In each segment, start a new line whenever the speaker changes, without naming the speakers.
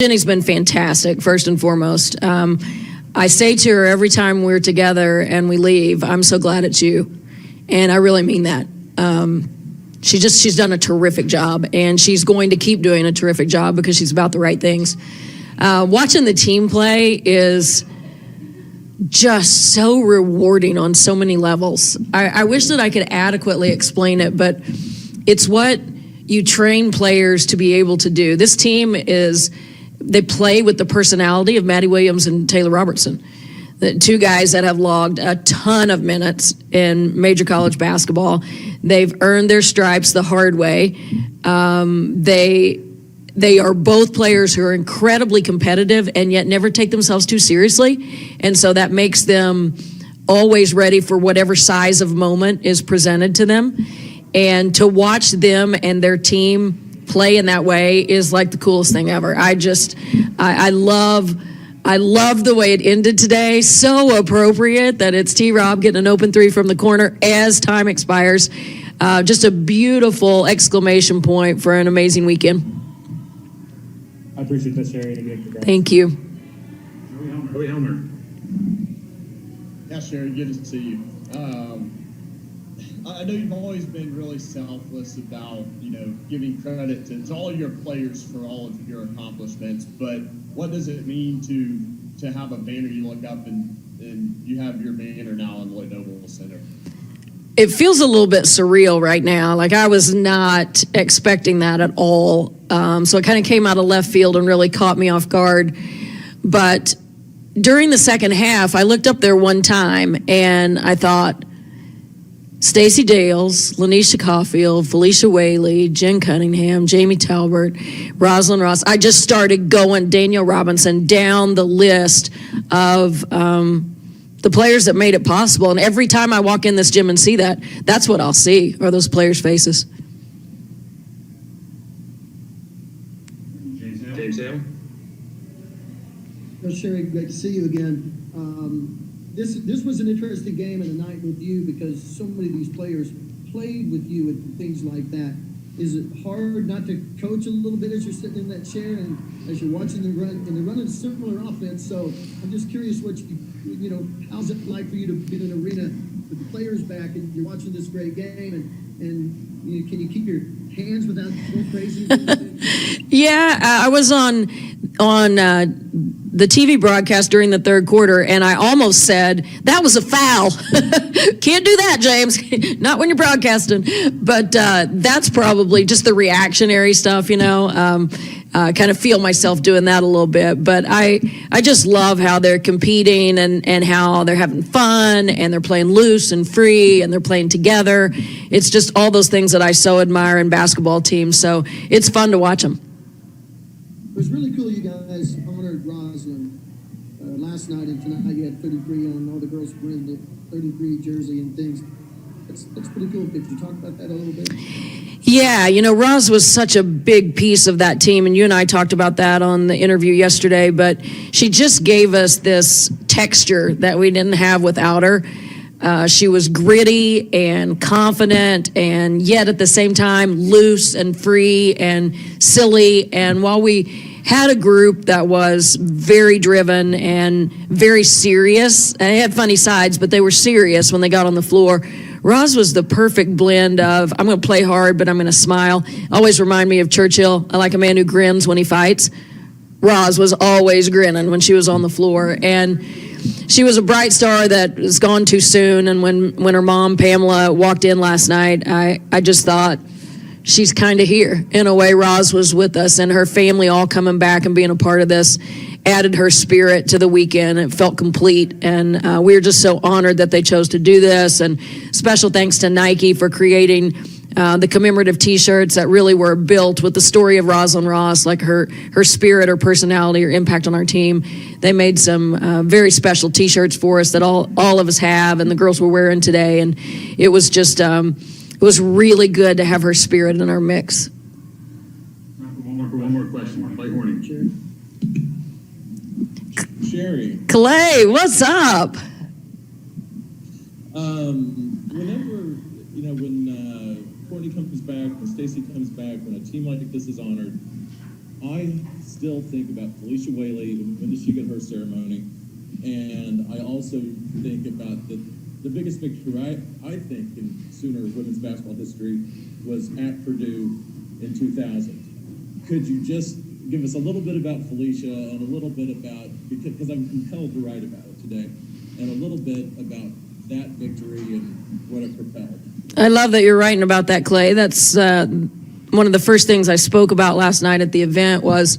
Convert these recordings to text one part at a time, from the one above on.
Jenny's been fantastic, first and foremost. I say to her every time we're together and we leave, I'm so glad it's you. And I really mean that. She's done a terrific job, and she's going to keep doing a terrific job because she's about the right things. Watching the team play is just so rewarding on so many levels. I wish that I could adequately explain it, but it's what you train players to be able to do. This team they play with the personality of Maddie Williams and Taylor Robertson, the two guys that have logged a ton of minutes in major college basketball. They've earned their stripes the hard way. They are both players who are incredibly competitive and yet never take themselves too seriously. And so that makes them always ready for whatever size of moment is presented to them. And to watch them and their team play in that way is like the coolest thing ever. I love the way it ended today. So appropriate that it's T-Rob getting an open three from the corner as time expires. Just a beautiful exclamation point for an amazing weekend.
I appreciate that, Sherri. Again,
thank you.
Joey Helmer.
Yeah, Sherri, good to see you. I know you've always been really selfless about, giving credit to all your players for all of your accomplishments, but what does it mean to have a banner you look up and you have your banner now in Lloyd Noble Center?
It feels a little bit surreal right now. Like, I was not expecting that at all. So it kind of came out of left field and really caught me off guard. But during the second half, I looked up there one time and I thought, Stacey Dales, Lanisha Caulfield, Felicia Whaley, Jen Cunningham, Jamie Talbert, Rosalind Ross. I just started going, Danielle Robinson, down the list of the players that made it possible. And every time I walk in this gym and see that, that's what I'll see, are those players' faces.
James Hale.
Well, Sherri, great to see you again. This was an interesting game and a night with you because so many of these players played with you and things like that. Is it hard not to coach a little bit as you're sitting in that chair and as you're watching them run? And they're running a similar offense, so I'm just curious what how's it like for you to be in an arena with the players back and you're watching this great game and can you keep your hands without going crazy?
Yeah, I was on the TV broadcast during the third quarter, and I almost said, that was a foul. Can't do that, James. Not when you're broadcasting. But that's probably just the reactionary stuff, kind of feel myself doing that a little bit. But I just love how they're competing and how they're having fun, and they're playing loose and free, and they're playing together. It's just all those things that I so admire in basketball teams. So it's fun to watch them.
It was really cool you guys honored Rosalind last night, and tonight you had 33 on all the girls wearing the 33 jersey and things. That's pretty cool. Could you talk about that a little bit?
Yeah, Roz was such a big piece of that team, and you and I talked about that on the interview yesterday, but she just gave us this texture that we didn't have without her. She was gritty and confident, and yet at the same time loose and free and silly. And while we had a group that was very driven and very serious, and they had funny sides, but they were serious when they got on the floor, Roz was the perfect blend of, I'm going to play hard, but I'm going to smile. Always remind me of Churchill. I like a man who grins when he fights. Roz was always grinning when she was on the floor. And she was a bright star that was gone too soon. And when her mom, Pamela, walked in last night, I just thought, she's kind of here. In a way, Roz was with us, and her family all coming back and being a part of this added her spirit to the weekend. It felt complete, and we were just so honored that they chose to do this. And special thanks to Nike for creating the commemorative T-shirts that really were built with the story of Rosalind Ross, like her spirit, her personality, her impact on our team. They made some very special T-shirts for us that all of us have, and the girls were wearing today. And it was just it was really good to have her spirit in our mix.
One more question. Clay Horning.
Sherri.
Clay, what's up?
Whenever, when Courtney comes back, when Stacey comes back, when a team like this is honored, I
still think about Felicia Whaley, when did she get her ceremony? And I also think about the biggest victory I think in Sooner women's basketball history was at Purdue in 2000. Could you just give us a little bit about Felicia and a little bit about, because I'm compelled to write about it today, and a little bit about that victory and what it propelled?
I love that you're writing about that, Clay. That's one of the first things I spoke about last night at the event was,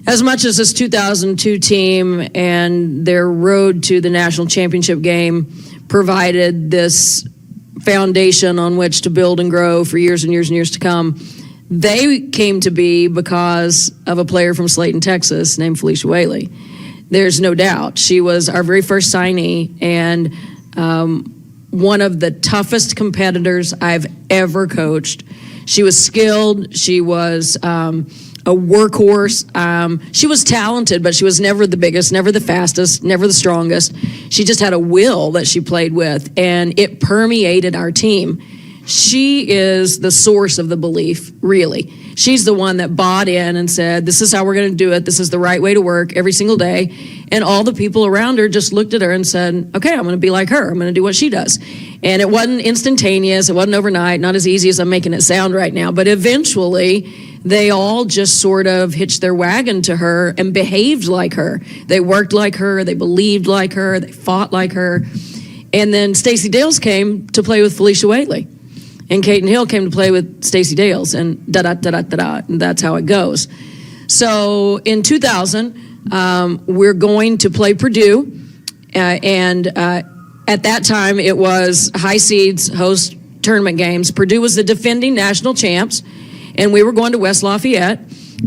as much as this 2002 team and their road to the national championship game provided this foundation on which to build and grow for years and years and years to come, they came to be because of a player from Slayton, Texas, named Felicia Whaley. There's no doubt. She was our very first signee and one of the toughest competitors I've ever coached. She was skilled. She was a workhorse. She was talented, but she was never the biggest, never the fastest, never the strongest. She just had a will that she played with, and it permeated our team. She is the source of the belief, really. She's the one that bought in and said, this is how we're going to do it. This is the right way to work every single day. And all the people around her just looked at her and said, okay, I'm going to be like her. I'm going to do what she does. And it wasn't instantaneous. It wasn't overnight, not as easy as I'm making it sound right now. But eventually, they all just sort of hitched their wagon to her and behaved like her. They worked like her. They believed like her. They fought like her. And then Stacey Dales came to play with Felicia Whaley. And Caton Hill came to play with Stacey Dales, and da-da-da-da-da-da, and that's how it goes. So in 2000, we're going to play Purdue, and at that time it was high seeds host tournament games. Purdue was the defending national champs, and we were going to West Lafayette,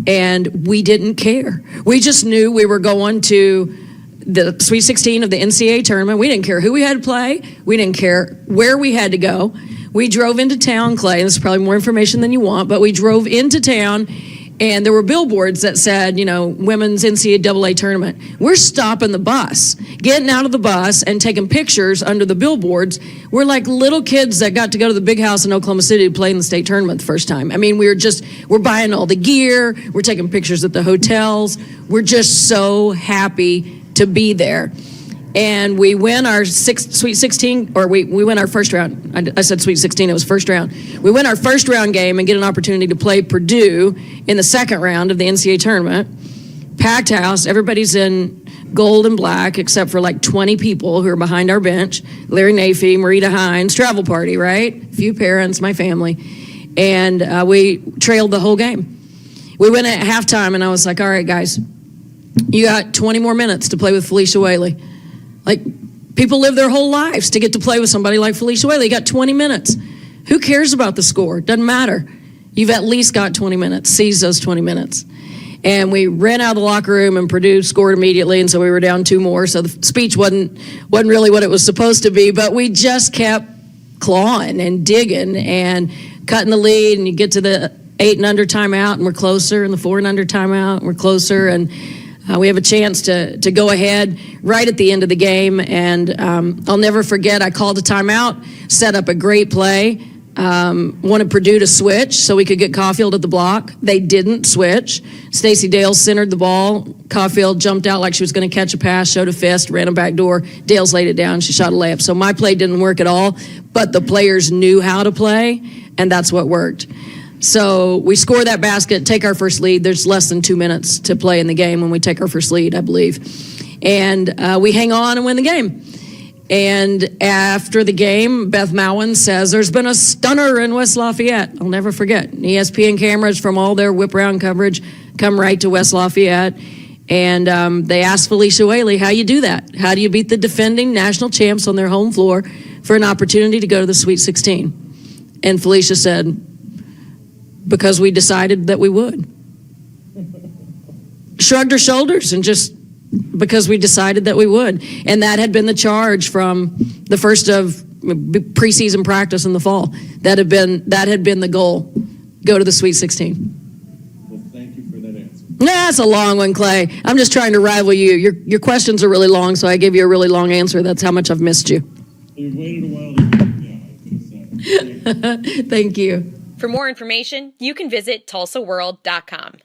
and we didn't care. We just knew we were going to the Sweet 16 of the NCAA tournament. We didn't care who we had to play. We didn't care where we had to go. We drove into town, Clay, and this is probably more information than you want, but we drove into town, and there were billboards that said, you know, women's NCAA tournament. We're stopping the bus, getting out of the bus and taking pictures under the billboards. We're like little kids that got to go to the big house in Oklahoma City to play in the state tournament the first time. I mean, we're buying all the gear. We're taking pictures at the hotels. We're just so happy to be there. And we win our Sweet 16, or we win our first round. I said Sweet 16, it was first round. We win our first round game and get an opportunity to play Purdue in the second round of the NCAA tournament. Packed house, everybody's in gold and black except for like 20 people who are behind our bench. Larry Nafee, Marita Hines, travel party, right? A few parents, my family. And we trailed the whole game. We went at halftime, and I was like, all right, guys, you got 20 more minutes to play with Felicia Whaley. Like, people live their whole lives to get to play with somebody like Felicia Whaley. You got 20 minutes. Who cares about the score? Doesn't matter. You've at least got 20 minutes. Seize those 20 minutes. And we ran out of the locker room, and Purdue scored immediately, and so we were down 2 more. So the speech wasn't really what it was supposed to be, but we just kept clawing and digging and cutting the lead, and you get to the 8 and under timeout, and we're closer, and the 4 and under timeout, and we're closer, and we have a chance to go ahead right at the end of the game, and I'll never forget, I called a timeout, set up a great play, wanted Purdue to switch so we could get Caulfield at the block. They didn't switch. Stacey Dales centered the ball. Caulfield jumped out like she was going to catch a pass, showed a fist, ran a back door. Dales laid it down. She shot a layup. So my play didn't work at all, but the players knew how to play, and that's what worked. So we score that basket, take our first lead. There's less than 2 minutes to play in the game when we take our first lead, I believe. And we hang on and win the game. And after the game, Beth Mowen says, there's been a stunner in West Lafayette. I'll never forget. ESPN cameras from all their whip-round coverage come right to West Lafayette. And they asked Felicia Whaley, how you do that? How do you beat the defending national champs on their home floor for an opportunity to go to the Sweet 16? And Felicia said, because we decided that we would. Shrugged her shoulders and just because we decided that we would. And that had been the charge from the first of preseason practice in the fall. That had been the goal. Go to the Sweet 16.
Well, thank you for that answer.
That's a long one, Clay. I'm just trying to rival you. Your questions are really long, so I gave you a really long answer. That's how much I've missed you.
You waited a while to I was going to say.
Thank you.
For more information, you can visit tulsaworld.com.